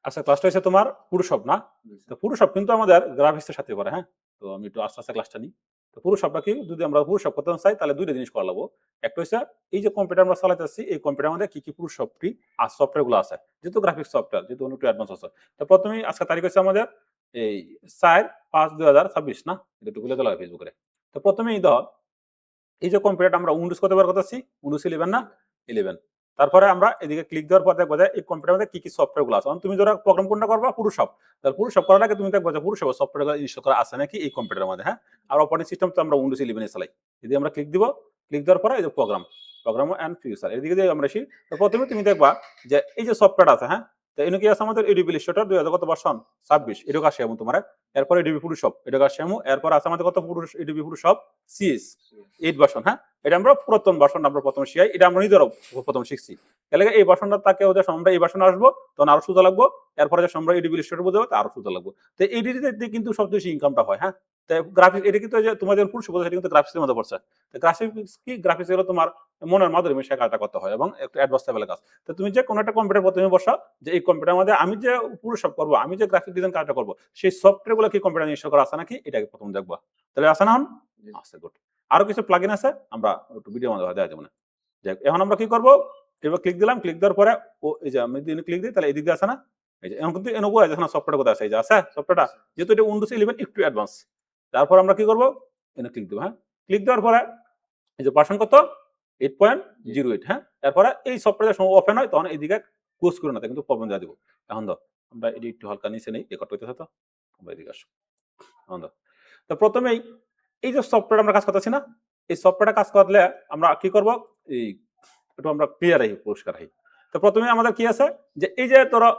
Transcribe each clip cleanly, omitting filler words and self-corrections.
আচ্ছা, ক্লাসটা হচ্ছে তোমার পুরুষব না? তো পুরুষব কিন্তু আমাদের গ্রাফিক্সের সাথে করে, হ্যাঁ? তো আমি একটু আস্তে আস্তে ক্লাসটা নিই। তো পুরুষবটা কি, যদি আমরা পুরুষব করতে চাই তাহলে দুইটা জিনিস করা লাগবো। একটা হচ্ছে এই যে কম্পিউটার আমরা চালাইতেছি, এই কম্পিউটার মধ্যে কি কি পুরুষবটি আর সফটওয়্যার গুলো আছে, যেহেতু গ্রাফিক্স সফটওয়্যার, যেহেতু একটু অ্যাডভান্স আছে। তো প্রথমেই আজকে তারিখ হচ্ছে আমাদের এই 4/5/2026 না? এটা একটু বলে দিলাম ফেসবুকে। তো প্রথমেই ধর এই যে কম্পিউটারটা আমরা উইন্ডোজ কত ব্যবহার করতেছি, উইন্ডোজ 11 না? 11। তারপরে আমরা এদিকে ক্লিক দেওয়ার পর দেখবো যে এই কম্পিউটার মধ্যে কি কি সফটওয়্যার গুলো আছে। তুমি ধরো প্রোগ্রাম কোনটা করবা, পুরুষব। তাহলে পুরুষব করার আগে তুমি দেখবো যে পুরুষব সফটওয়্যার গুলো ইনস্টল করা আছে নাকি এই কম্পিউটারের মধ্যে, হ্যাঁ? আর অপারেটিং সিস্টেম তো আমরা উইন্ডোজ 11 চালাই। যদি আমরা ক্লিক দিব, ক্লিক দেওয়ার পরে এই যে প্রোগ্রাম এন্ড ফিউচার এদিকে দিয়ে আমরা আসি। তো প্রথমে তুমি দেখবা যে এই যে সফটওয়্যার আছে, হ্যাঁ? তো এনে কি আছে আমাদের এডিবি ইলাস্ট্রেটর 2000 কত ভার্সন 26 এটা কাছে এমন তোমার। এরপর এডিবি ফটোশপ এটা কাছে এমন। এরপর আছে আমাদের কত পুরুষ এডিবি ফটোশপ সিএস 8 ভার্সন, হ্যাঁ? এটা আমরা পুরাতন ভার্সন আমরা প্রথম শিখাই, এটা আমরা নিজেরাও প্রথম শিখছি। তাহলে এই ভার্সনটা তাকে যখন আমরা এই ভার্সনে আসবো তখন আরো সোজা লাগবো। এরপরে যখন আমরা এডিবি ইলাস্ট্রেটর বুঝে যাবো আরো সোজা লাগবো। তো এডিটিতে কিন্তু সবচেয়ে বেশি ইনকামটা হয়, হ্যাঁ? গ্রাফিক্স এটা কিন্তু যে তোমাদের পুরুষ বোঝা সেটা কিন্তু গ্রাফিক্সের মধ্যে পড়ছে। তো গ্রাফিক্স কি, গ্রাফিক্স হলো তোমার মনের মাধ্যমে সে কাজটা করতে হয় এবং একটু অ্যাডভান্স লেভেলের কাজ। তো তুমি যে কোনো একটা কম্পিউটার প্রথমে বসা, যে এই কম্পিউটার মধ্যে আমি যে পুরুষব করবো, আমি যে গ্রাফিক ডিজাইন কাজটা করবো, সেই সফটওয়্যার গুলো কি কম্পিউটার ইনস্টল করা আছে নাকি এটাকে প্রথম দেখবা। তাহলে আছে না? হন আচ্ছা, গুড। আরো কিছু প্লাগইন আছে, আমরা একটু ভিডিও মধ্যে দেখা যাবে না। যাক, এখন আমরা কি করবো, এবার ক্লিক দিলাম, ক্লিক দেওয়ার পরে ও এই যে আমি যদি ক্লিক দিই তাহলে এদিকে আছে না? এই যে এখন কিন্তু এনেবো আছে না, সফটওয়্যার কোথায় আছে, এই যে আছে সফটওয়্যারটা, যেহেতু এটা উইন্ডোজ 11 একটু অ্যাডভান্স। তারপর আমরা কি করবো, এনে ক্লিক দেবো, হ্যাঁ? ক্লিক দেওয়ার পরে এই যে ভার্সন কত 8.08, হ্যাঁ? এরপরে এই সফটওয়্যার যখন ওপেন হয় তখন এইদিকে ক্লোজ করে না, কিন্তু প্রবলেম দিয়ে দিব। এখন দাও আমরা এটি একটু হালকা নিচে নেই, রেকর্ড করতেছে তো আমরা এদিকে আসো। এখন দাও। তো প্রথমেই এই যে সফটওয়্যার আমরা কাজ করতেছি না, এই সফটওয়্যারটা কাজ করলে আমরা কি করব, এই একটু আমরা ক্লিয়ার রাখি, পরিষ্কার রাখি। তো প্রথমে আমাদের কি আছে, যে এই যে ধরো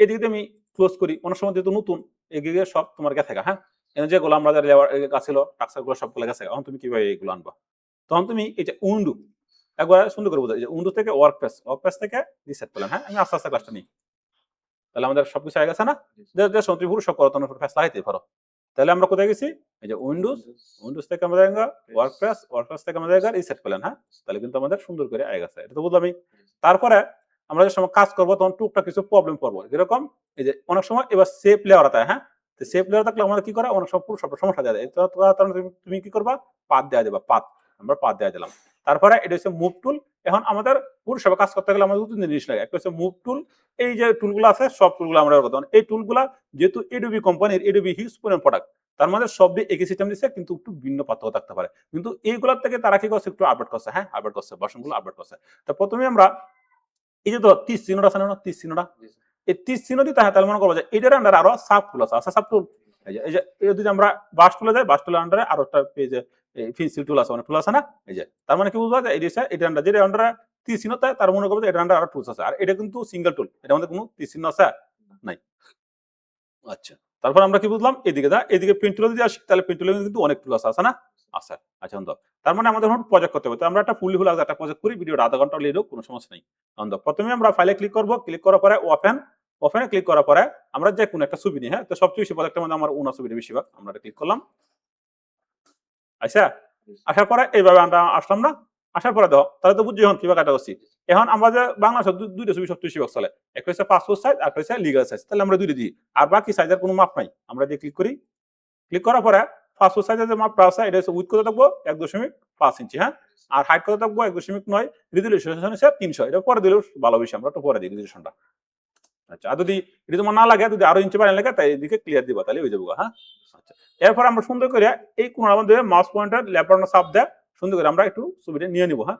এদিকে আমি ক্লোজ করি, অনেক সময় যেহেতু নতুন এদিকে সব তোমার গেছে, হ্যাঁ? এনে যেগুলো আমাদের কাজ ছিল টাক্সার গুলো সবগুলো গেছে, এখন তুমি কিভাবে এগুলো আনবা? তখন তুমি এই যে উইন্ডো একবার সুন্দর করে বোঝা, যে উইন্ডো থেকে ওয়ার্কপ্লেস থেকে রিসেট করলাম, হ্যাঁ? আমি আস্তে আস্তে ক্লাসটা নিই। তাহলে আমাদের সবকিছু হয়ে গেছে না? যে সত্যি পুরো সব করো তখন ফেস লাগাইতে পারো। তাহলে আমরা কোথায় গেছি? এই যে উইন্ডোজ থেকে আমাদের ওয়ার্কপ্লেস থেকে আমাদের রিসেট করলেন, হ্যাঁ? তাহলে কিন্তু আমাদের সুন্দর করে আয়ে গেছে। এটা তো বুঝলামই। তারপরে আমরা যে সময় কাজ করব তখন টুকটাক কিছু প্রবলেম পড়বো। যেরকম এই যে অনেক সময় এবার সেভ লেয়ার আছে, হ্যাঁ? তো সেভ লেয়ার থাকলে আমাদের কি করে, অনেক সময় পুরো সমস্যা দেয়া যায়। তুমি কি করবা? পাথ দেয়া দিবা, পাথ। আমরা পাথ দেয়া দিলাম। তারপরে এটা হচ্ছে মুভ টুল। এখন আমাদের পুরো সব কাজ করতে গেলে আমাদের ২-৩ জিনিস লাগে। একটা হচ্ছে মুভ টুল, এই যে টুলগুলো আছে সব টুলগুলো আমরা ব্যবহার করতে, এই টুলগুলা যেহেতু এডোবি কোম্পানির, এডোবি হিউজ পরিমাণ প্রোডাক্ট, তার মধ্যে সব দিয়ে একই সিস্টেম দিচ্ছে, কিন্তু একটু ভিন্ন পার্থক্য থাকতে পারে। কিন্তু এইগুলোর থেকে তারা কি করছে, একটু আপডেট করছে, হ্যাঁ? আপডেট করছে, ভার্সনগুলো আপডেট করছে। তো প্রথমে আমরা এই যে ধর তীর চিহ্নটা আছে না, তীর চিহ্নটা, এই তীর চিহ্ন দিতে হয়, তাহলে মনে করবো যে এটার আন্ডারে আরো সাব টুল আছে, সাব টুল। এই যে যদি আমরা বাস টুলে যাই, বাস টুলের আন্ডারে আরো একটা পেজে পেন্সিল টুল আছে, অনেক টুল আছে না? এই যে তার মানে কি বুঝবা, যে এই যে এটা আন্ডার, যেটা আন্ডারে তীর চিহ্ন তার মনে করবো যে এটার আন্ডারে আরো টুলস আছে, আর এটা কিন্তু সিঙ্গেল টুল, এটার মধ্যে কোনো তীর চিহ্ন আছে নাই। আচ্ছা, তারপর আমরা কি বুঝলাম, এদিকে এদিকে পেন টুলে যদি আসি, তাহলে পেন টুলে কিন্তু অনেক টুল আছে না? আচ্ছা আচ্ছা, তার মানে আমাদের এখন প্রজেক্ট করতে হবে। তো আমরা একটা ফুলি ফুল একটা প্রজেক্ট করি, ভিডিওটা আধা ঘন্টা লেলেও কোনো সমস্যা নেই। প্রথমে আমরা ফাইলে ক্লিক করব, ক্লিক করার পরে ওপেনে ক্লিক করার পরে আমরা যে কোনো একটা ছবি নিই, হ্যাঁ? তো সবচেয়ে বেশি প্রজেক্টের মধ্যে আমার উনা ছবিটা বেশিরভাগ, আমরা ক্লিক করলাম। আচ্ছা, আসার পরে এইভাবে আমরা আসলাম না? আসার পরে দেখো তাহলে তো বুঝছি এখন কিভাবে কাটা করছি। এখন আমরা যে বাংলাদেশের দুইটা ছবি সবচেয়ে বেশি চলে, একটা হচ্ছে পাসপোর্ট সাইজ আর একটা হচ্ছে লিগাল সাইজ। তাহলে আমরা দুইটা দিই, আর বাকি সাইজের কোনো মাপ নাই। আমরা দিয়ে ক্লিক করি, ক্লিক করার পরে পাসপোর্ট সাইজের যে মাপটা আছে এটা হচ্ছে উইথ কত থাকবো ১.৫ ইঞ্চি, হ্যাঁ? আর হাইট কত থাকবো ১.৯, রেজুলেশন হচ্ছে ৩০০। এটা পরে দিলেও ভালো, বেশি আমরা একটু পরে দিই রেজুলেশনটা। আচ্ছা, আর যদি এটা তোমার না লাগে, যদি আরো ইঞ্চি বাড়ানো লাগে, তাই এদিকে ক্লিয়ার দিবা, তাহলে হয়ে যাবো, হ্যাঁ? আচ্ছা, এরপর আমরা সুন্দর করে এই কোণার মধ্যে মাউস পয়েন্টার লেফট চাপ দেয়, সুন্দর করে আমরা একটু ছবিটা নিয়ে নিবো, হ্যাঁ?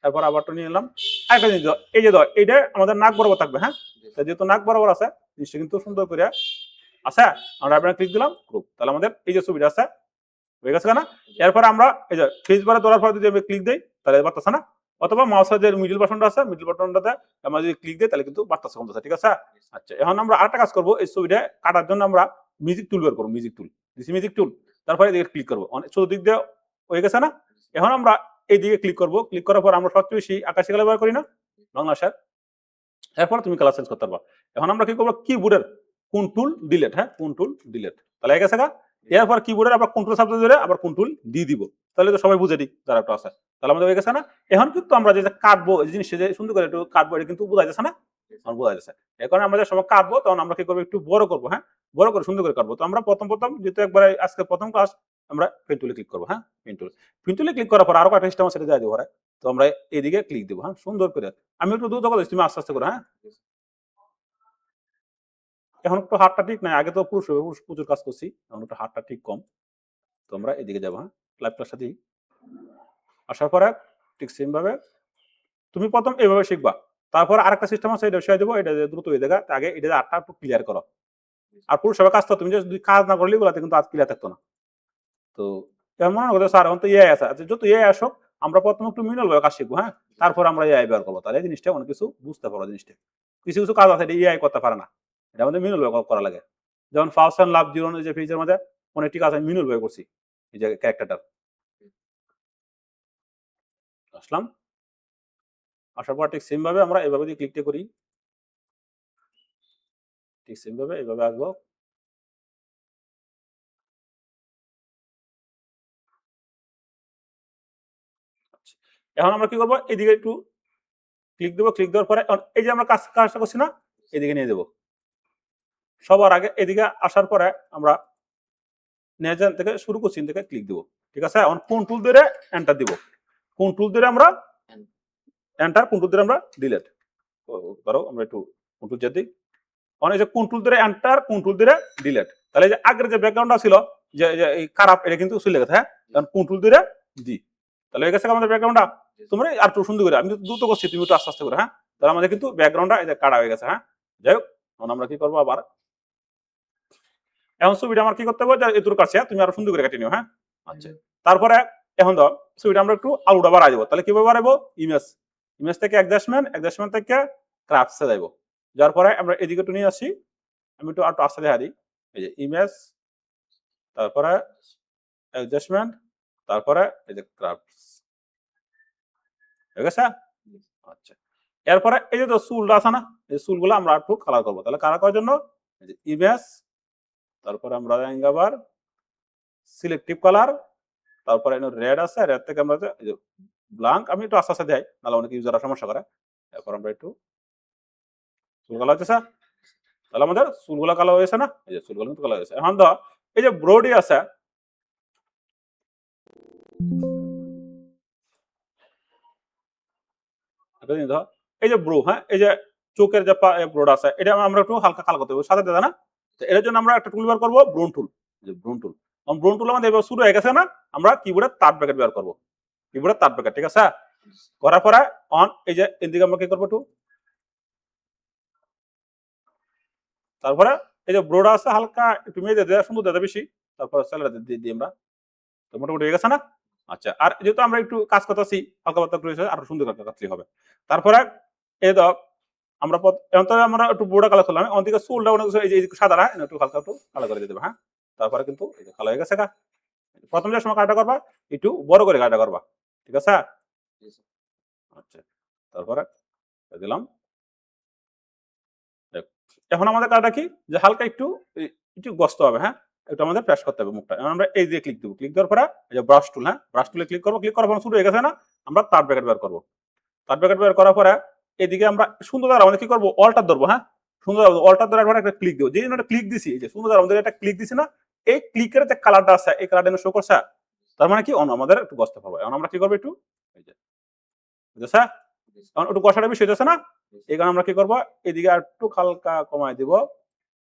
তারপর আবারটা নিয়ে নিলাম। আরেকটা জিনিস, এই যে এইটা আমাদের নাক বরাবর থাকবে, হ্যাঁ? যেহেতু নাক বরাবর আছে, জিনিসটা কিন্তু সুন্দর করে আছে। আমরা আপনার ক্লিক দিলাম গ্রুপ, তাহলে আমাদের এই যে ছবিটা আছে হয়ে গেছে না? এরপর আমরা এই যে ফেস বারে ধরার পর যদি আমি ক্লিক দিই তাহলে বাড়তেছে না? অথবা মাউসের যে মিডল বাটনটা আছে, মিডল বাটনটাতে আমরা যদি ক্লিক দিই তাহলে কিন্তু বাড়তেছে, কমতেছে, ঠিক আছে? আচ্ছা, এখন আমরা আরেকটা কাজ করবো, এই ছবিটা কাটার জন্য আমরা মিউজিক টুল বের করবো, মিউজিক টুল দিছি, মিউজিক টুল। তারপরে এদিকে ক্লিক করবো, চতুর্দিক দিয়ে হয়ে গেছে না? এখন আমরা এইদিকে ক্লিক করবো, ক্লিক করার পর আমরা সবচেয়ে বেশি আকাশি কালার ব্যবহার করি না বাংলাদেশের। এরপর তুমি কালার চেঞ্জ করতে পারবা। এখন আমরা কি করবো, কিবোর্ডের কন্ট্রোল ডিলিট, হ্যাঁ? কন্ট্রোল ডিলিট, তাহলে হয়ে গেছে গা। এরপর কিবোর্ডের আবার কন্ট্রোল শব্দ ধরে আবার কন্ট্রোল দিয়ে দিব, তাহলে তো সবাই বুঝে দিই যারা একটু আছে। তাহলে আমাদের হয়ে গেছে না? এখন কিন্তু আমরা যে কাটবো এই জিনিসটা, যে সুন্দর করে একটু কাটবো, এটা কিন্তু বোঝা যাচ্ছে না? আমার বোঝা যাচ্ছে। এখন আমরা যে সময় কাটবো তখন আমরা কি করবো, একটু বড় করবো, হ্যাঁ, বড় করে সুন্দর করে কাটবো। তো আমরা প্রথম যেহেতু একবারে আজকে প্রথম ক্লাস, আমরা পেন টুলে ক্লিক করবো, হ্যাঁ, পেন টুলে ক্লিক করার পর আরো কয়েকটা সিস্টেম সেটা দিয়ে দেবো। তো আমরা এইদিকে ক্লিক দিব, হ্যাঁ, সুন্দর করে। আমি একটু দ্রুত করে তুমি আস্তে আস্তে করে, হ্যাঁ। এখন একটু হাতটা ঠিক নাই, আগে তো প্রচুর কাজ করছি, এখন একটু হাতটা ঠিক কম। তো আমরা এদিকে যাবো, হ্যাঁ, লাইভ ক্লাসটা দিই। আসার পরে ঠিক সেম ভাবে তুমি প্রথম এইভাবে শিখবা, তারপর আরেকটা সিস্টেম আছে, এটা শিখে দেবো। এটা দ্রুত হয়ে দেখা আগে এটা আটটা একটু ক্লিয়ার করো। আর পুরো সবাই কাজ তো তুমি যদি কাজ না করলে বলাতে কিন্তু আজ ক্লিয়ার থাকতো না। তো এমন মনে করতে স্যার এখন তো এআই আছে, আচ্ছা যত এআই আসো আমরা প্রথমে একটু মিনাল ভাবে কাজ শিখবো, হ্যাঁ, তারপর আমরা এআই ব্যবহার করবো। তাহলে এই জিনিসটা অনেক কিছু বুঝতে পারো। জিনিসটা কিছু কিছু কাজ আছে এটা এআই করতে পারে না, এটা আমাদের মিনাল ভাবে করা লাগে। যেমন ফার্স্ট অ্যান্ড লাভ জিরো যে ফিচার মধ্যে অনেকটি কাজ আমি মিনাল ভাবে করছি, এই যে ক্যারেক্টারটা। আসলাম, আসার পর ঠিক সেম ভাবে আমরা এভাবে দিয়ে ক্লিকটা করি, ঠিক সেম ভাবে এইভাবে আসবো। এখন আমরা কি করবো, এদিকে একটু ক্লিক দেবো, ক্লিক দেওয়ার পরে এই যে আমরা কাজটা করছি না, এদিকে নিয়ে দেবো। সবার আগে এদিকে আসার পরে আমরা নেজান থেকে শুরু করছি, থেকে ক্লিক দিব, ঠিক আছে। এখন কোন টুল ধরে এন্টার দিব, কোন টুল ধরে আমরা এন্টার, কোন টুল ধরে আমরা ডিলিট ধরো, আমরা একটু কোন টুল দিই। অনেক যে কোন টুল ধরে এন্টার, কোন টুল ধরে ডিলিট। তাহলে যে আগের যে ব্যাকগ্রাউন্ডটা ছিল যে এই খারাপ, এটা কিন্তু চলে গেছে, হ্যাঁ। এখন কোন টুল ধরে দি, তাহলে হয়ে গেছে আমাদের ব্যাকগ্রাউন্ডটা। তোমরা আর একটু সুন্দর করে, আমি দ্রুত করছি, তুমি একটু আস্তে আস্তে করে, হ্যাঁ। তাহলে আমাদের কিন্তু ব্যাকগ্রাউন্ডটা এই যে কাটা হয়ে গেছে, হ্যাঁ। যাই হোক, এখন আমরা কি করবো আবার, এখন ছবিটা আমার কি করতে হবে, এতুর কাছে তুমি আরো সুন্দর করে কেটে নিও, হ্যাঁ। আচ্ছা, তারপরে এখন ধর ছবিটা আমরা একটু আলুটা বাড়াই দেবো। তাহলে কিভাবে বাড়াবো, ইমেজ থেকে অ্যাডজাস্টমেন্ট থেকে ক্রাফটসে যাইবো। যার পরে আমরা এদিকে একটু নিয়ে আসি, আমি একটু আর আস্তে দেখা দিই। এই যে ইমেজ, তারপরে অ্যাডজাস্টমেন্ট, তারপরে এই যে ক্রাফটস, হয়ে গেছে। আচ্ছা, এরপরে এই যে চুলটা আছে না, এই চুলগুলো আমরা একটু কালার করবো। তাহলে কালার করার জন্য এই যে ইমেজ, তারপরে আমরা আবার সিলেক্টিভ কালার, তারপরে রেড আছে, রেড থেকে আমরা ব্ল্যাঙ্ক, আমি একটু আস্তে আস্তে দেয়, নাহলে অনেক ইউজাররা সমস্যা করে। এরপর আমরা একটু চুল কালার হচ্ছে, তাহলে আমাদের চুলগুলা কালো হয়েছে না, এই যে চুলগুলো কিন্তু কালো হয়েছে। এখন ধর এই যে ব্রোডি আছে, ধর এই যে ব্রো, হ্যাঁ, এই যে চোখের যে ব্রোড আছে, এটা আমরা একটু হালকা কালো করতে হবে, সাথে দেয় না। এর জন্য আমরা একটা টুল ব্যবহার করবো, ব্রোন টুল। যে ব্রোন টুল, ব্রোন টুল আমাদের এবার শুরু হয়ে গেছে না, আমরা কিবোর্ডের তার ব্র্যাকেট ব্যবহার করবো, কিবোর্ডের তার ব্র্যাকেট, ঠিক আছে। করার পরে অন, এই যে এদিকে আমরা কি করবো একটু, তারপরে এই যে ব্রোড আছে হালকা একটু মেয়ে দেয়, সুন্দর দেয় বেশি, তারপর স্যালাড দিয়ে দিই আমরা। তো মোটামুটি হয়ে গেছে না। আচ্ছা, আর যেহেতু আমরা একটু কাজ করতেছি হালকা পাতলা করে, আরো সুন্দর কাটলে হবে। তারপরে এই দাও, আমরা এখন তো আমরা একটু বোর্ডা কালার করলাম, অন্যদিকে চুলটা অনেক এই যে সাদা না, একটু হালকা একটু কালো করে দিয়ে দেবে, হ্যাঁ। তারপরে কিন্তু এই যে কালো হয়ে গেছে। প্রথম যে সময় কাটা করবা একটু বড় করে কাটা করবা, ঠিক আছে। আচ্ছা, তারপরে দিলাম। এখন আমাদের কাজটা কি, যে হালকা একটু একটু গস্ত হবে, হ্যাঁ, একটু আমাদের প্রেস করতে হবে মুখটা। আমরা এই দিয়ে ক্লিক দেবো, ক্লিক দেওয়ার পরে এই যে ব্রাশ টুল, হ্যাঁ, ব্রাশ টুলে ক্লিক করবো, ক্লিক করার পর শুরু হয়ে গেছে না, আমরা তার ব্র্যাকেট বের করবো। তার ব্র্যাকেট বের করার পরে এদিকে আমরা সুন্দর আমাদের কি করবো, অল্টার ধরবো, হ্যাঁ, সুন্দর অল্টার ধরার একটা ক্লিক দেবো। যে একটা ক্লিক দিছি, যে সুন্দর আমাদের একটা ক্লিক দিছি না, এই ক্লিকের যে কালারটা আছে, এই কালারটা শো করছে, তার মানে কি আমাদের একটু গস্ত পাবো। এখন আমরা কি করবো, একটু এই যে বুঝেছে, এখন একটু কষাটা বেশি হয়েছে না, এই কারণে আমরা কি করবো, এদিকে আর একটু হালকা কমাই দিব,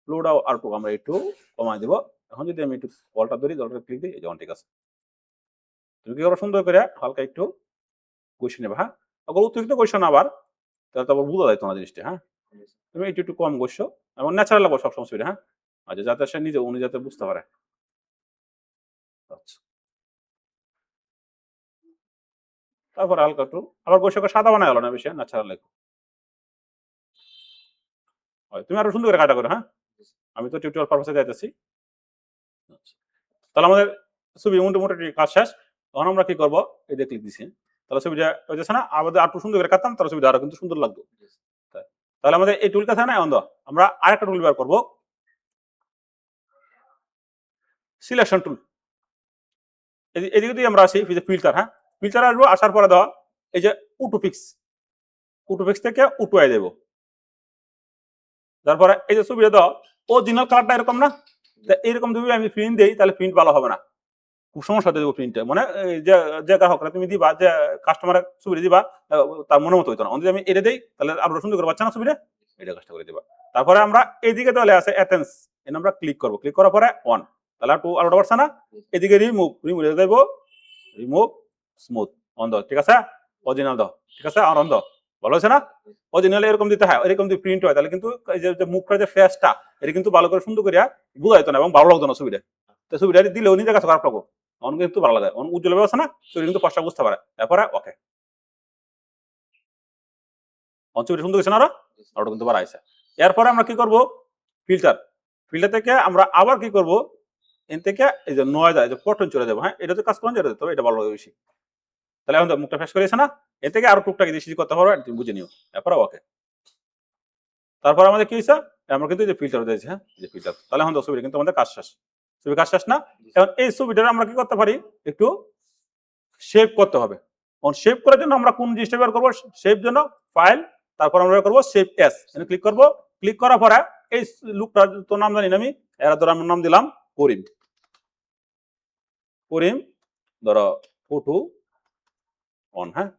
ফ্লোটাও আর একটু আমরা একটু কমাই দিব। এখন যদি আমি একটু অল্টার ধরি, অল্টার ক্লিক দিই, এই যেমন ঠিক আছে। তুমি কি করবো, সুন্দর করে হালকা একটু কষে নেবে, হ্যাঁ। আবার অতিরিক্ত কষা না আবার, তাহলে তো আবার বোঝা যায় তোমার জিনিসটা, হ্যাঁ। তুমি একটু একটু কম কষো, এবং ন্যাচারাল লাগবে সবসময় সুবিধা, হ্যাঁ। আচ্ছা, যাতে সে নিজে উনি যাতে বুঝতে পারে। আচ্ছা, তারপরে হালকা একটু আবার কষে সাদা বানায় গেল না, বেশি ন্যাচারাল লাগবে। তুমি আরো সুন্দর করে কাটা করো, হ্যাঁ, আমি তো টিউটোরিয়াল পারপাসে যাইতেছি। তাহলে আমাদের ছবি মোটামুটি কাজ শেষ। তখন আমরা কি করবো, এই যে ক্লিক দিছি, তাহলে ছবিটা হয়েছে না, আমাদের আর একটু সুন্দর করে কাটতাম, তাহলে ছবিটা আরো কিন্তু সুন্দর লাগতো। তাহলে আমাদের এই টুলটা থাকে না, এখন আমরা আরেকটা টুল ব্যবহার করবো, সিলেকশন টুল। এদিকে দিয়ে আমরা আসি ফিল্টার, হ্যাঁ, ফিল্টার আসবো, আসার পরে এই যে উটোপিক্স থেকে উটুয়াই দেবো। তারপরে এই যে ছবিটা দাও অরিজিনাল কালারটা এরকম না, এইরকম যদি আমি প্রিন্ট দিই তাহলে প্রিন্ট ভালো হবে না, খুব সমস্যা দেবো প্রিন্টে, মানে যে যে গ্রাহকরা তুমি দিবা, যে কাস্টমারের ছবি দিবা তার মনে মতো হইতো না, যদি আমি এটা দিই তাহলে আরো সুন্দর করে পাচ্ছে না ছবিটা, এটা কাজটা করে দিবা। তারপরে আমরা এইদিকে তাহলে আছে অ্যাথেন্স, এনে আমরা ক্লিক করবো, ক্লিক করার পরে অন, তাহলে একটু আলোটা পাচ্ছে না, এদিকে রিমুভ রিমুভ দেবো, রিমুভ স্মুথ অন দাও, ঠিক আছে, অরিজিনাল দাও, ঠিক আছে, আর অন দাও, ভালো হয়েছে না? অরিজিনাল এরকম দিতে হয়, এরকম যদি প্রিন্ট হয় তাহলে কিন্তু এই যে মুখটা যে ফেসটা এটা কিন্তু ভালো করে সুন্দর করে বোঝা যেত না এবং ভালো লাগতো না ছবিটা, তো ছবিটা দিলেও নিজের কাছে খারাপ লাগবো, অন কিন্তু ভালো লাগে, অন উজ্জ্বল আছে না, ছবি কিন্তু ফসা বুঝতে পারে, তারপরে ওকে অন ছবিটা সুন্দর হয়েছে না, আরো কিন্তু বাড়াইছে। এরপরে আমরা কি করব, ফিল্টার, ফিল্টার থেকে আমরা আবার কি করব, এন থেকে এই যে নয় যায় যে পটন চলে যাবো, হ্যাঁ এটা তো কাজ করেন, তবে এটা ভালো লাগে বেশি, তাহলে এখন তো মুখটা ফেস করেছে না, এর থেকে আরো টুকটাক বেশি করতে পারবো, তুমি বুঝে নিও, তারপরে ওকে। তারপর আমাদের কি হয়েছে, আমরা কিন্তু যে ফিল্টার দিয়েছি, হ্যাঁ যে ফিল্টার, তাহলে এখন তো ছবিটা কিন্তু আমাদের কাজ শেষ, ছবি কাজ শেষ না, এখন এই ছবিটা আমরা কি করতে পারি, একটু শেপ করতে হবে, শেপ করার জন্য আমরা কোন জিনিসটা ব্যবহার করবো, শেপ জন্য ফাইল, তারপর আমরা ব্যবহার করবো শেপ এস, ক্লিক করবো, ক্লিক করার পরে এই লুকটার তো নাম জানি না আমি, এরা ধরো আমার নাম দিলাম করিম, করিম ধরো ফটো অন, হ্যাঁ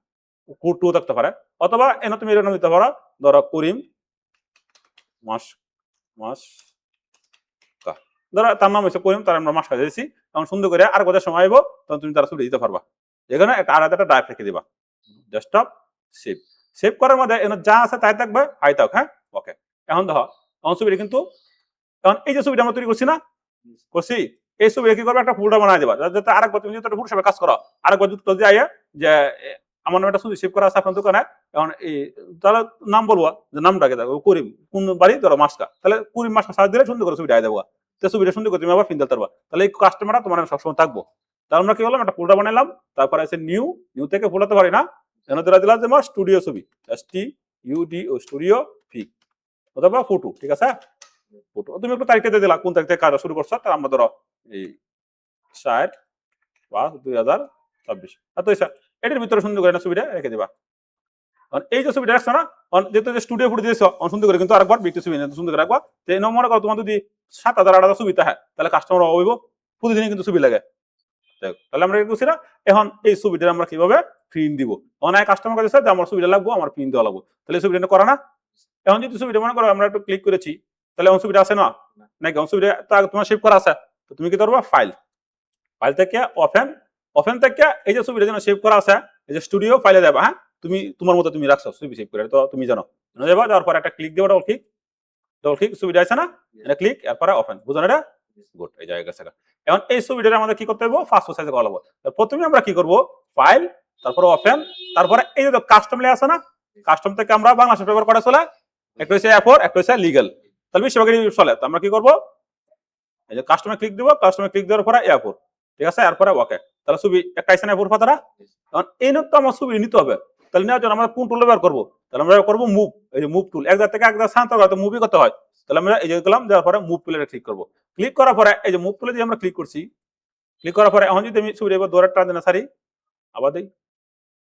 ফটো থাকতে পারে, অথবা এনে তুমি এর নাম দিতে পারো, ধরো করিম মাস মাস, ধরো তার নাম হচ্ছে করিম, তার আমরা মাস কাজে দিচ্ছি, তখন সুন্দর করে আর কোথায় সময় আইব তখন তুমি তারা ছবি দিতে পারবা, এখানে একটা আলাদা একটা ড্রাইভ রেখে দিবা, ডেস্কটপ সেভ, সেভ করার মধ্যে এখানে যা আছে তাই থাকবে, হাই থাক, হ্যাঁ ওকে। এখন দেখো এখন ছবিটা কিন্তু, এখন এই যে ছবিটা আমরা তৈরি করছি না, করছি, এই ছবিটা কি করবে, একটা ফোল্ডার বানাই দেবা, যাতে আরেকবার তুমি যদি ফুল কাজ করো, আরেকবার যুক্ত দিয়ে আইয়া যে আমার নামে একটা ছবি সেভ করা আছে আপনার দোকানে, এখন এই তাহলে নাম বলবো, যে নামটাকে দেখো করিম কোন বাড়ি ধরো মাসকা, তাহলে করিম মাসকা সার্চ দিলে সুন্দর করে ছবিটা আই দেবো, তো ছবিটা সুন্দর করে তুমি আবার ফিন দিতে পারবা, তাহলে এই কাস্টমারটা তোমার সবসময় থাকবো। তাহলে আমরা কি করলাম, একটা ফোল্ডার বানাইলাম, তারপরে আছে নিউ, নিউ থেকে ফোল্ডারতে পারি না, এখানে ধরে দিলাম যে আমার স্টুডিও ছবি, STUDIO স্টুডিও ফিক, অথবা ফটো, ঠিক আছে, ফটো তুমি একটু তারিখটা দিয়ে দিলা, কোন তারিখ থেকে কাজ শুরু করছো, তাহলে আমরা ধরো এই 7/5/2026, তো এটার ভিতরে সুন্দর করে ছবিটা রেখে দিবা, এই যে ছবিটা রাখছো না, যেহেতু স্টুডিও ফুটে দিয়েছো সুন্দর করে কিন্তু আরেকবার বিক্রি ছবি সুন্দর করে রাখবা, মনে করো তোমার যদি 7,000-8,000 ছবি থাকে, তাহলে কাস্টমার অবৈব প্রতিদিনই কিন্তু ছবি লাগে, তাহলে আমরা কি করছি না, এখন এই ছবিটা আমরা কিভাবে প্রিন্ট দিব, অনেক কাস্টমার কাছে যে আমার ছবিটা লাগবো, আমার প্রিন্ট দেওয়া লাগবো, তাহলে ছবিটা করা না, এখন যদি ছবিটা মনে করো আমরা একটু ক্লিক করেছি, তাহলে এখন ছবিটা আছে না, নাকি এখন ছবিটা তোমার সেভ করা আছে, তো তুমি কি করবা, ফাইল, ফাইল থেকে ওপেন, ওপেন থেকে এই যে ছবিটা যেন সেভ করা আছে, এই যে স্টুডিও ফাইলে যাবা, হ্যাঁ তুমি তোমার মতো তুমি রাখছো ছবি সেভ করে, তো তুমি জানো যাবা, যাওয়ার পর একটা ক্লিক দেবো, ডবল ক্লিক, ডবল ক্লিক, ছবিটা আছে না, এটা ক্লিক, এরপরে ওপেন, বুঝো না এটা, গুড, এই জায়গা গেছে। এখন এই ছবিটা আমাদের কি করতে হবে, পাসপোর্ট সাইজে করা লাগবে, প্রথমে আমরা কি করব, ফাইল, তারপরে ওপেন, তারপরে এই যে কাস্টম লে আছে না, কাস্টম থেকে আমরা বাংলাদেশে ব্যবহার করে চলে, একটা হচ্ছে A4, একটা হচ্ছে লিগ্যাল, তাহলে বেশিরভাগই চলে, তো আমরা কি করব, এই যে কাস্টমে ক্লিক দিব, কাস্টমে ক্লিক দেওয়ার পরে A4, ঠিক আছে, এরপরে ওকে, তাহলে ছবি একটা আইসা A4 পাতাটা, এখন এই নোটটা আমার ছবি নিতে হবে, তাহলে নেওয়ার জন্য আমরা কোন টুল ব্যবহার করবো, তাহলে আমরা করব মুভ, এই যে মুভ টুল, এক জায়গা থেকে এক জায়গা স্থানান্তর করতে মুভই করতে হয়, তাহলে আমরা এই যে গেলাম, যাওয়ার পরে মুভ টুলে ক্লিক করব, ক্লিক করার পরে এই যে মুভ টুলে দিয়ে আমরা ক্লিক করছি, ক্লিক করার পরে এখন যদি আমি ছবিটা এবার দৌড়ে টান সারি আবার দিই,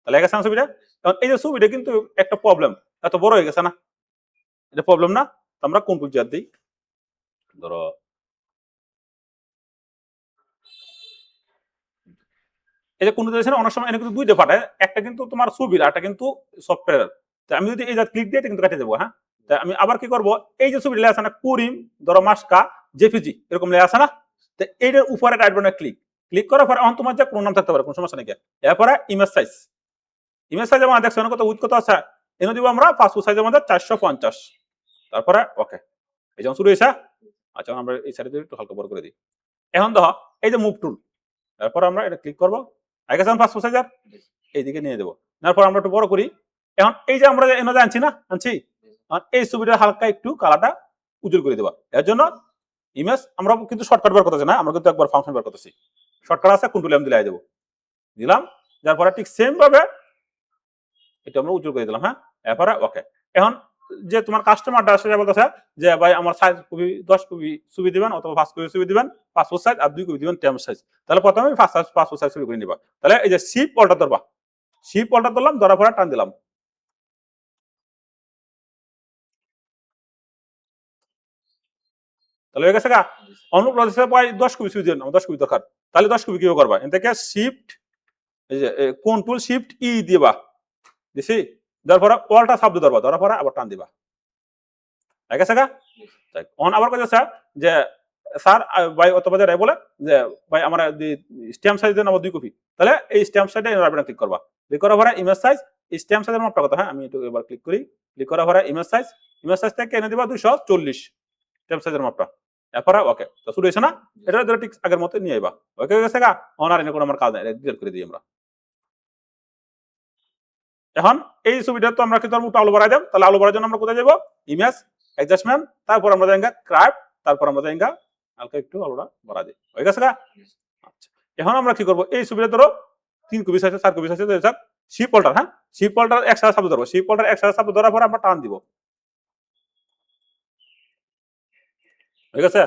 তাহলে গেছে না ছবিটা, এখন এই যে ছবিটা কিন্তু একটা প্রবলেম, এত বড় হয়ে গেছে না, এটা প্রবলেম না, আমরা কোন টুল চার দিই, ধরো এই যে কোন অনেক সময় এনে কিন্তু দুইটা পাঠায়, একটা কিন্তু তোমার ছবির, একটা কিন্তু সফটওয়্যার, আমি যদি এই যে ক্লিক দিয়ে কিন্তু কেটে দেবো, হ্যাঁ আমি আবার কি করবো, এই যে ছবিটা আছে না করিম ধরো মাসকা জেপিজি এরকম লেখা আছে না, তো এইটার উপরে রাইট বাটনে ক্লিক, ক্লিক করার পরে এখন তোমার যে কোনো নাম থাকতে পারে, কোনো সমস্যা নেই, এরপরে ইমেজ সাইজ, ইমেজ সাইজ আমার দেখছো কত উইথ কত আছে, এনে দিব আমরা পাসপোর্ট সাইজের মধ্যে 450, তারপরে ওকে, এই যেমন শুরু হয়েছে, আচ্ছা আমরা এই সাইডে একটু হালকা বড় করে দিই, এখন দেখো এই যে মুভ টুল, তারপর আমরা এটা ক্লিক করবো, আগে যেমন পাসপোর্ট সাইজ এইদিকে নিয়ে দেবো, তারপর আমরা একটু বড় করি, এখন এই যে আমরা এনে আনছি না, আনছি এই ছবিটা হালকা একটু কালারটা উজ্জ্বল করে দেবা, এর জন্য ইমেজ আমরা কিন্তু শর্টকাট বার করতেছি না, আমরা কিন্তু একবার ফাংশন বার করতেছি, শর্টকাট আছে কন্ট্রোল এম দিলে দেবো, দিলাম, যার পরে ঠিক সেম ভাবে এটা আমরা উজ্জ্বল করে দিলাম, হ্যাঁ এরপরে ওকে। এখন যে তোমার কাস্টমারটা আসে বলতেছে যে ভাই আমার সাইজ কপি 10 কপি ছবি দিবেন, অথবা 5 কপি ছবি দিবেন, পাসপোর্ট সাইজ, আর 2 কপি দিবেন টেম সাইজ, তাহলে প্রথমে পাসপোর্ট সাইজ ছবি করে নিবা, তাহলে এই যে শিপ অল্টার ধরবা, শিপ অল্টার ধরলাম, ধরার পরে টান দিলাম, তাহলে হয়ে গেছে গা অনুপ্রবেশে প্রায় 10 কপি সুইচ দিন 10 কপি দরকার তাহলে 10 কপি কিভাবে করবা এখান থেকে শিফট এই যে কন্ট্রোল শিফট ই দিবা দিছি তারপরে অলটা শব্দ ধরবা ধরার পরে আবার টান দিবা ঠিক আছে গা অন আবার কথা স্যার যে স্যার ভাই অথবা যারা বলে যে ভাই আমার স্ট্যাম্প সাইজ দেন আমার 2 কপি তাহলে এই স্ট্যাম্প সাইজে রাইট ক্লিক করবা ক্লিক করার পরে ইমেজ সাইজ স্ট্যাম্প সাইজের মাপটা কত হ্যাঁ আমি একটু এবার ক্লিক করার পরে ইমেজ সাইজ থেকে এনে দিবা 240 স্ট্যাম্প সাইজের মাপটা এরপরে ওকে তো শুরু হয়েছে না এটা ধরে ঠিক আগের মতো নিয়ে আইবা ওকে হয়ে গেছে গা অন আর এনে কোনো আমার কাজ নাই ডিলিট করে দিই আমরা এখন এই ছবিটা তো আমরা কিন্তু আলু বাড়াই দেব তাহলে আলু বাড়ার জন্য আমরা কোথায় যাব ইমেজ অ্যাডজাস্টমেন্ট তারপর আমরা যাইঙ্গা ক্রাফট তারপর আমরা যাইঙ্গা হালকা একটু আলুটা বাড়া দিই হয়ে গেছে গা আচ্ছা এখন আমরা কি করব এই ছবিটা ধরো 3 কপি আছে 4 কপি আছে স্যার শিপ অল্টার হ্যাঁ শিপ অল্টার একসাথে শব্দ ধরবো শিপ অল্টার একসাথে শব্দ ধরার পর আমরা টান দিব হয়ে গেছে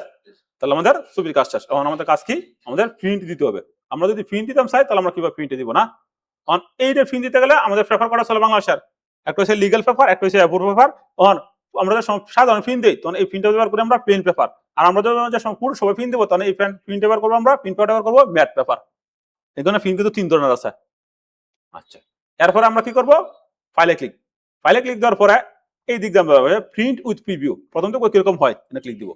তাহলে আমাদের ছবির কাজ শেষ এখন আমাদের কাজ কি আমাদের প্রিন্ট দিতে হবে আমরা যদি প্রিন্ট দিতাম চাই তাহলে আমরা কিভাবে প্রিন্টে দিব না অন এইটা প্রিন্ট দিতে গেলে আমাদের প্রেফার করা চলে বাংলাদেশের একটা হচ্ছে লিগ্যাল পেপার একটা হচ্ছে অ্যাপ্রুভ পেপার অন আমরা সাধারণ প্রিন্ট দিই তখন এই প্রিন্ট ব্যবহার করি আমরা প্লেন পেপার আর আমরা যখন পুরো সবাই প্রিন্ট দেবো তখন এই প্রিন্ট ব্যবহার করবো আমরা প্রিন্ট পেপার ব্যবহার করবো ম্যাট পেপার এই ধরনের প্রিন্ট কিন্তু 3 ধরনের আছে আচ্ছা এরপরে আমরা কি করব ফাইলে ক্লিক দেওয়ার পরে এই দিক দিয়ে প্রিন্ট উইথ প্রিভিউ প্রথম তো কিরকম হয় এটা ক্লিক দিব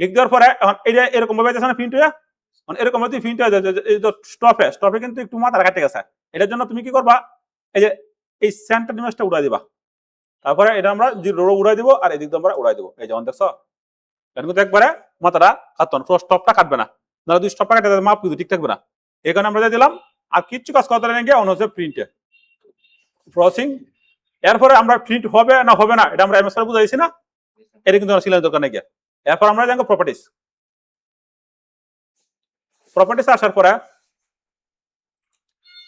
ক্লিক দেওয়ার পরে এখন এটা এরকম ভাবে যাচ্ছে না প্রিন্ট হয়ে এরকম ভাবে প্রিন্ট হয়ে যাচ্ছে এই তো স্টপে কিন্তু একটু মাথা কাটে গেছে এটার জন্য তুমি কি করবা এই যে এই সেন্টার ইমেজটা উড়াই দিবা তারপরে এটা আমরা রো উড়াই দিব আর এদিক দিয়ে আমরা উড়াই দিব এই যেমন দেখছো এটা কিন্তু একবারে মাথাটা কাটন স্টপটা কাটবে না নাহলে যদি স্টপটা কাটে মাপ কিন্তু ঠিক থাকবে না এই কারণে আমরা দিলাম আর কিচ্ছু কাজ করতে না গিয়ে অন হচ্ছে প্রিন্টে প্রসেসিং এরপরে আমরা প্রিন্ট হবে না হবে না এটা আমরা এমএস এর বুঝাইছি না এটা কিন্তু সিলেন্স দরকার নেই এরপর আমরা যাবো প্রপার্টিস আসার পরে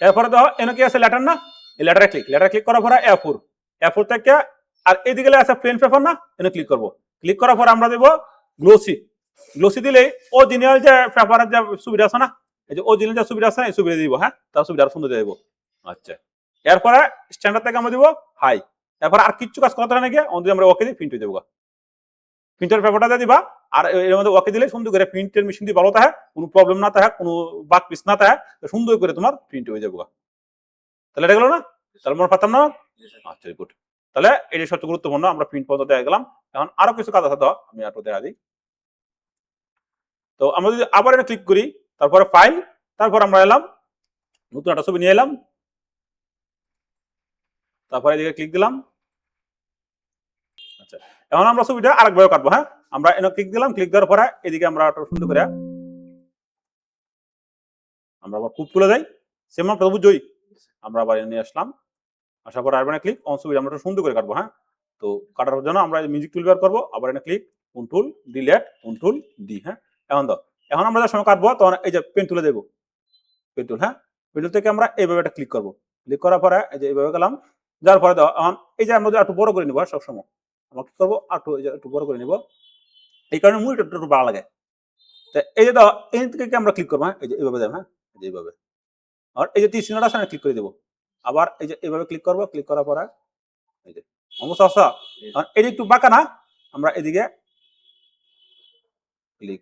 এরপরে দেখো এনে কি আছে লেটার না এই লেটারে ক্লিক করার পরে এ4 থেকে আর এইদিকে আছে প্লেন পেপার না এনে ক্লিক করব ক্লিক করার পরে আমরা দেব গ্লোসি দিলে অরিজিনাল যে পেপারের যে সুবিধা আছে না এই যে অরিজিনাল যে সুবিধা আছে এই সুবিধা দিব হ্যাঁ তার সুবিধা আরো সুন্দর দেব আচ্ছা এরপরে স্ট্যান্ডার্ড থেকে আমরা দিব হাই এরপর আর কিচ্ছু কাজ করতে না গিয়ে আমরা ওকে দিয়ে প্রিন্ট দেবো প্রিন্টার পেপারটা দিবা আর এর মধ্যে ওকে দিলে সুন্দর করে প্রিন্টের মেশিন দিয়ে ভালো থাকে কোনো প্রবলেম না থাকে কোনো বাক পিস না থাকে সুন্দর করে তোমার প্রিন্ট হয়ে যাবে তাহলে এটা গেল না তাহলে আমরা পারতাম না আচ্ছা গুড তাহলে এটা সবচেয়ে গুরুত্বপূর্ণ আমরা প্রিন্ট পর্যন্ত দেখে গেলাম এখন আরো কিছু কাজ আছে তো আমি একটু দেখা দিই তো আমরা যদি আবার এটা ক্লিক করি তারপরে ফাইল তারপর আমরা এলাম নতুন একটা ছবি নিয়ে এলাম তারপরে এদিকে ক্লিক দিলাম আচ্ছা এখন আমরা ছবিটা আরেকভাবে কাটবো হ্যাঁ আমরা এনে ক্লিক দিলাম ক্লিক দেওয়ার পরে এদিকে আমরা সুন্দর করে আমরা আবার খুব তুলে যাই সেম আমরা বুঝই আমরা আবার নিয়ে আসলাম আসার পর আরবানে ক্লিক অন ছবি আমরা সুন্দর করে কাটবো হ্যাঁ তো কাটার জন্য আমরা মিউজিক টুল ব্যবহার করবো আবার এনে click control delete control D হ্যাঁ এখন আমরা যখন কাটবো তখন এই যে পেন তুলে দেবো পেন টুল হ্যাঁ পেন টুল থেকে আমরা এইভাবে একটা ক্লিক করবো ক্লিক করার পরে এই যে এইভাবে গেলাম যার পরে এখন এই যে আমরা একটু বড় করে নিবো সবসময় আমরা কি করবো একটু বড় করে নিবো এই কারণে মুভিটা একটু ভালো লাগে এই যে এই থেকে আমরা ক্লিক করবো হ্যাঁ এই যে এইভাবে দেব হ্যাঁ এইভাবে আর এই যে তীর চিহ্নটা আছে ক্লিক করে দেবো আবার এই যে এইভাবে ক্লিক করবো ক্লিক করার পরে এই যে অবস্থা আসা এই যে একটু বাঁকা না আমরা এদিকে ক্লিক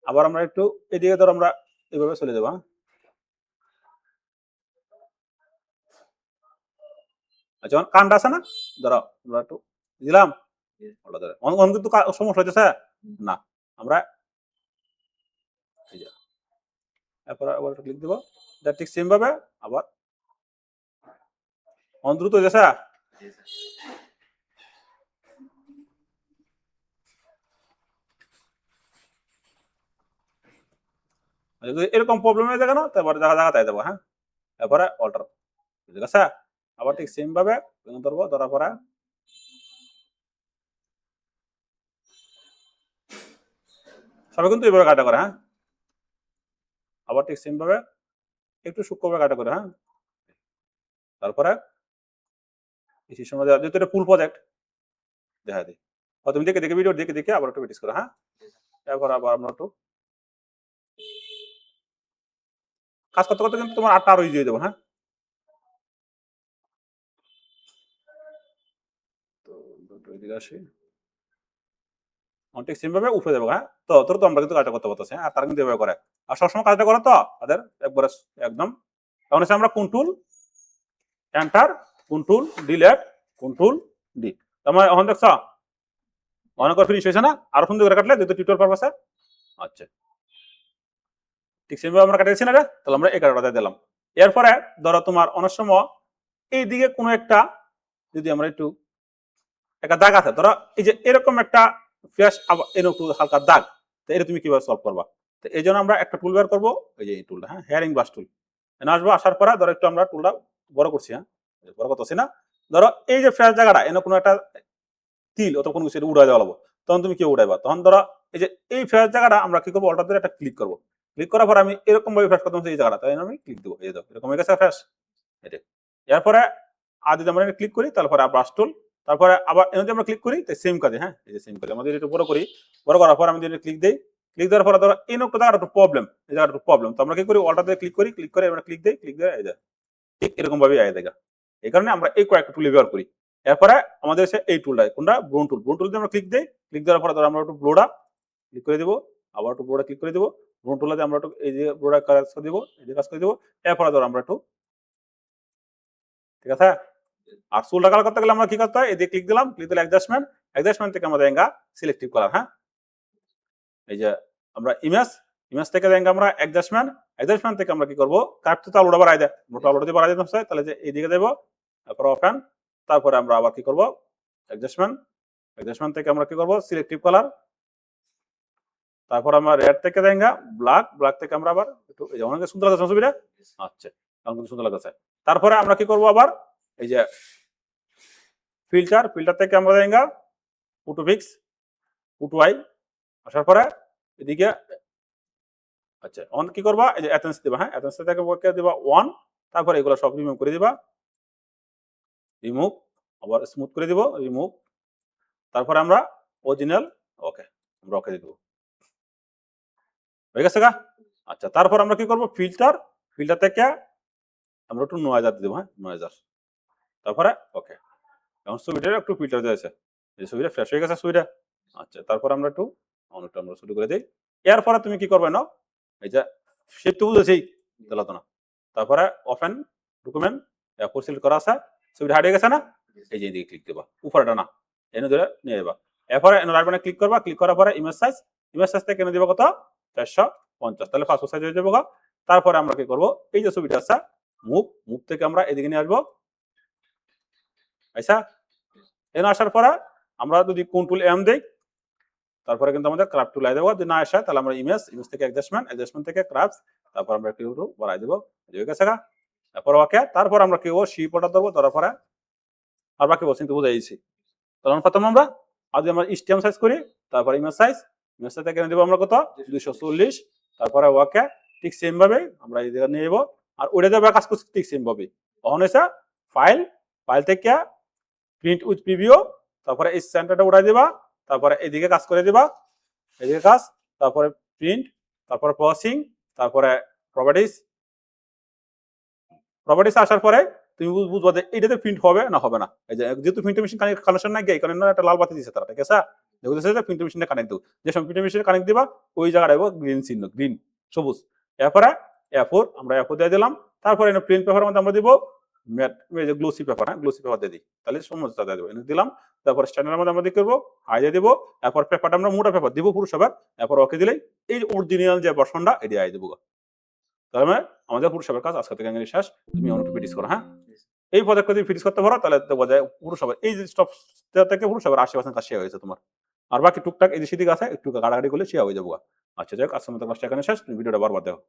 আবার আমরা একটু এদিকে ধর আমরা এইভাবে চলে যাবো হ্যাঁ আচ্ছা কানটা আছে না ধরো আমরা একটু দিলাম কিন্তু সমস্যা হচ্ছে না আমরা এরপর আবার ক্লিক দেবো ঠিক সেম ভাবে আবার দ্রুত হয়ে যাচ্ছে এরকম প্রবলেম হয়ে থাকে না তারপরে জায়গা তাই দেবো হ্যাঁ তারপরে অল্টার ঠিক আছে আবার ঠিক সেম ভাবে ধরবো ধরার পরে সবাই কিন্তু এইভাবে কাটা করে হ্যাঁ আবার ঠিক সেম ভাবে একটু সূক্ষ্মভাবে কাটা করে হ্যাঁ তারপরে এই সময় যেহেতু এটা ফুল প্রজেক্ট দেখা দিই তুমি দেখে ভিডিও দেখে আবার একটু প্র্যাকটিস করো হ্যাঁ এরপর আবার আমরা একটু কাজ করতে করতে কিন্তু তোমার আটটা আরো ইজি হয়ে যাবো হ্যাঁ তো এদিকে আসি ঠিক সেম ভাবে উপরে যাবো, হ্যাঁ। তো তোর তো আমরা কিন্তু কাজটা করতে পারতেছি, হ্যাঁ। আর তারা কিন্তু এভাবে করে, আর সবসময় কাজটা করে তো তাদের একবারে একদম। তখন হচ্ছে আমরা control enter, control delete, control D. তোমার এখন দেখছ অনেক ফিনিশ হয়েছে না? আরো সুন্দর করে কাটলে যেহেতু টিউটোরিয়াল পারপাসে। আচ্ছা, ঠিক সেভাবে আমরা কাটিয়েছি না রে, তাহলে আমরা এই কাটাটা দিলাম। এরপরে ধরো তোমার অনেক সময় এইদিকে কোনো একটা যদি আমরা একটু একটা দাগ আছে, ধরো এই যে এরকম একটা ফ্রেশ এরকম হালকা দাগ, তো এটা তুমি কিভাবে সলভ করবা? তো এই জন্য আমরা একটা টুল বের করবো, এই যে এই টুলটা, হ্যাঁ, হেয়ারিং ব্রাশ টুল। এনে আসবো, আসার পরে ধরো একটু আমরা টুলটা বড় করছি, হ্যাঁ, বড় করতেছি না। ধরো এই যে ফ্রেশ জায়গাটা এনে কোনো একটা তিল অথবা কোনো কিছু উড়াই দেওয়া লাগবো, তখন তুমি কি উড়াইবা? তখন ধরো এই যে এই ফ্রেশ জায়গাটা আমরা কি করবো, অল্টার ধরে একটা ক্লিক করবো। ক্লিক করার পর আমি এরকম ভাবে ফ্রেশ করতে এই জায়গাটা, তাই আমি ক্লিক দেবো, এই দেখো এরকম হয়ে গেছে ফ্রেশ। এটা এরপরে আর যদি আমরা ক্লিক করি তারপরে ব্রাশ টুল, তারপরে আবার যদি আমরা ক্লিক করি সেম কাজে, হ্যাঁ, এই যে সেম কাজে আমাদের একটু বড় করি। বড় করার পর আমি যদি ক্লিক দিই, ক্লিক দেওয়ার পরে ধরো এই একটা জায়গাটা একটু প্রবলেম, এই জায়গাটা একটু প্রবলেম, তো আমরা কি করি, অল্টার দিয়ে ক্লিক করি, ক্লিক করে আমরা ক্লিক দিই, ক্লিক দিয়ে এই যায় ঠিক এরকম ভাবে আয় দেখা। এই কারণে আমরা এই কয়েকটা টুল ব্যবহার করি। এরপরে আমাদের এসে এই টুলটা কোনটা, ব্রোন টুল। ব্রোন টুল দিয়ে আমরা ক্লিক দিই, ক্লিক দেওয়ার পরে ধরো আমরা একটু ব্লোডা ক্লিক করে দিব, আবার একটু ব্লোডা ক্লিক করে দিব। ব্রোন টুলে আমরা একটু এই যে ব্লোডা কাজ করে দিব, এই যে কাজ করে দিব। এরপরে ধরো আমরা একটু, ঠিক আছে। আর চুলটা কালার করতে গেলে আমরা কি করতে হয়, এই যে ক্লিক দিলাম, ক্লিক দিলে অ্যাডজাস্টমেন্ট, অ্যাডজাস্টমেন্ট থেকে আমাদের এঙ্গা সিলেক্টিভ কালার, হ্যাঁ। এই যে আমরা ইমেজ, ইমেজ থেকে দেন আমরা অ্যাডজাস্টমেন্ট, অ্যাডজাস্টমেন্ট থেকে আমরা কি করব, কাটতে তো আলোটা বাড়াই দেয়, মোটা আলোটা দিয়ে বাড়াই দিতে হয়, তাহলে যে এইদিকে দেব, তারপর ওপেন, তারপরে আমরা আবার কি করব, অ্যাডজাস্টমেন্ট, অ্যাডজাস্টমেন্ট থেকে আমরা কি করব, সিলেক্টিভ কালার, তারপর আমরা রেড থেকে দেঙ্গা ব্ল্যাক, ব্ল্যাক থেকে আমরা আবার একটু এই যে অনেক সুন্দর লাগছে ছবিটা, আচ্ছা এখন কিন্তু সুন্দর লাগছে। তারপরে আমরা কি করব, আবার এই যে ফিল্টার, ফিল্টার থেকে আমরা দেঙ্গা ফটো ফিক্স, ফটো আই, আসার পরে এদিকে আচ্ছা অন কি করবা, এই যে অ্যাটেন্স দিবা, হ্যাঁ, অ্যাটেন্স থেকে ওকে দিবা 1, তারপর এগুলো সব রিমুভ করে দিবা, রিমুভ, আবার স্মুথ করে দিব, রিমুভ, তারপর আমরা অরিজিনাল, ওকে, আমরা ওকে দিয়ে দেব, হয়ে গেছে গা। আচ্ছা তারপর আমরা কি করব, ফিল্টার, ফিল্টার থেকে আমরা একটু নয়েজার দিব, হ্যাঁ, নয়েজার, তারপরে ওকে, এখন ছবিটা একটু ফিল্টার দিয়েছে, এই ছবিটা ফ্রেশ হয়ে গেছে ছবিটা। আচ্ছা তারপর আমরা একটু অনেকটা আমরা শুরু করে দিই। এরপরে তুমি কি করবে না, এই যে শেপ তো বুঝেছি দিলাতো না, তারপরে ওপেন ডকুমেন্ট, এরপর সিলেক্ট করা আছে, ছবিটা হাইড হয়ে গেছে না, এই যে এদিকে ক্লিক দেবা, উপরেটা না, এনে ধরে নিয়ে যাবা। এরপরে এনে রাইট বাটনে ক্লিক করবা, ক্লিক করার পরে ইমেজ সাইজ, ইমেজ সাইজ থেকে এনে দিবা কত, 450, তাহলে পাসপোর্ট সাইজ হয়ে যাবো। তারপরে আমরা কি করব, এই যে ছবিটা আছে মুভ, মুভ থেকে আমরা এদিকে নিয়ে আসবো, আচ্ছা এনে আসার পরে আমরা যদি কন্ট্রোল এম দেই, তারপরে কিন্তু আমাদের ক্রাফট টুল আই দেবো, যদি না আসে তাহলে আমরা ইমেজ, ইমেজ থেকে অ্যাডজাস্টমেন্ট, অ্যাডজাস্টমেন্ট থেকে ক্রাফট, তারপর আমরা একটু বাড়াই দেবো, হয়ে গেছে গা। তারপর ওকে, তারপর আমরা কি করবো, শিপ অর্ডার ধরবো, ধরার পরে আর বাকি বলছি কিন্তু বুঝাইছি। তখন প্রথম আমরা আর যদি আমরা স্টেম সাইজ করি, তারপর ইমেজ সাইজ, ইমেজ সাইজ থেকে দেবো আমরা কত, 240, তারপরে ওকে, ঠিক সেম ভাবে আমরা এই জায়গা নিয়ে যাবো, আর ওইটা যাবে কাজ করছি ঠিক সেম ভাবে। তখন হয়েছে ফাইল, ফাইল থেকে প্রিন্ট উইথ প্রিভিউ, তারপরে এই সেন্টারটা উঠাই দিবা, তারপরে এদিকে কাজ করে দিবা, এদিকে কাজ, তারপরে প্রিন্ট, তারপরে প্রসেসিং, তারপরে প্রপার্টিজ, প্রপার্টিজ আসার পরে তুমি বুঝবা যে এইটাতে প্রিন্ট হবে না হবে না। এই যে যেহেতু প্রিন্টার মেশিন কানেকশন নাই, এই কারণে একটা লাল বাতি দিছে তারা, ঠিক আছে, দেখতেছে যে প্রিন্টার মেশিনে কানেক্ট দেবো, যে সময় প্রিন্টার মেশিনে কানেক্ট দিবা ওই জায়গায় গ্রিন চিহ্ন, গ্রিন সবুজ। এরপরে A4 আমরা A4 দিয়ে দিলাম, তারপরে প্রিন্ট পেপারের মধ্যে আমরা দিব ম্যাট, এই যে গ্লোসি পেপার, হ্যাঁ, গ্লোসি পেপার দিয়ে দিই, তাহলে সমস্ত দিয়ে দেবো, এনে দিলাম। তারপর স্ট্যান্ডার্ডের মধ্যে আমরা কি করবো, হাই দিয়ে দিব, এরপর পেপারটা আমরা মোটা পেপার দিব পুরো সবার, এরপর ওকে দিলেই এই অরিজিনাল যে ভার্সনটা এটি আই দেবো। তাহলে আমাদের পুরো সবার কাজ আজকে থেকে শেষ, তুমি অনেক প্র্যাকটিস করো, হ্যাঁ। এই পদক্ষেপ যদি ফিনিশ করতে পারো তাহলে দেখবো যে পুরো সবার এই যে স্টপ থেকে পুরো সবার 80% কাজ শেয়ার হয়েছে তোমার। আর বাকি টুকটাক এই যে সেদিকে আছে একটু গাড়াগাড়ি করলে শেয়ার হয়ে যাবো। আচ্ছা যাই হোক, আজকের মতো ক্লাসটা এখানে শেষ, তুমি ভিডিওটা বারবার দেখো।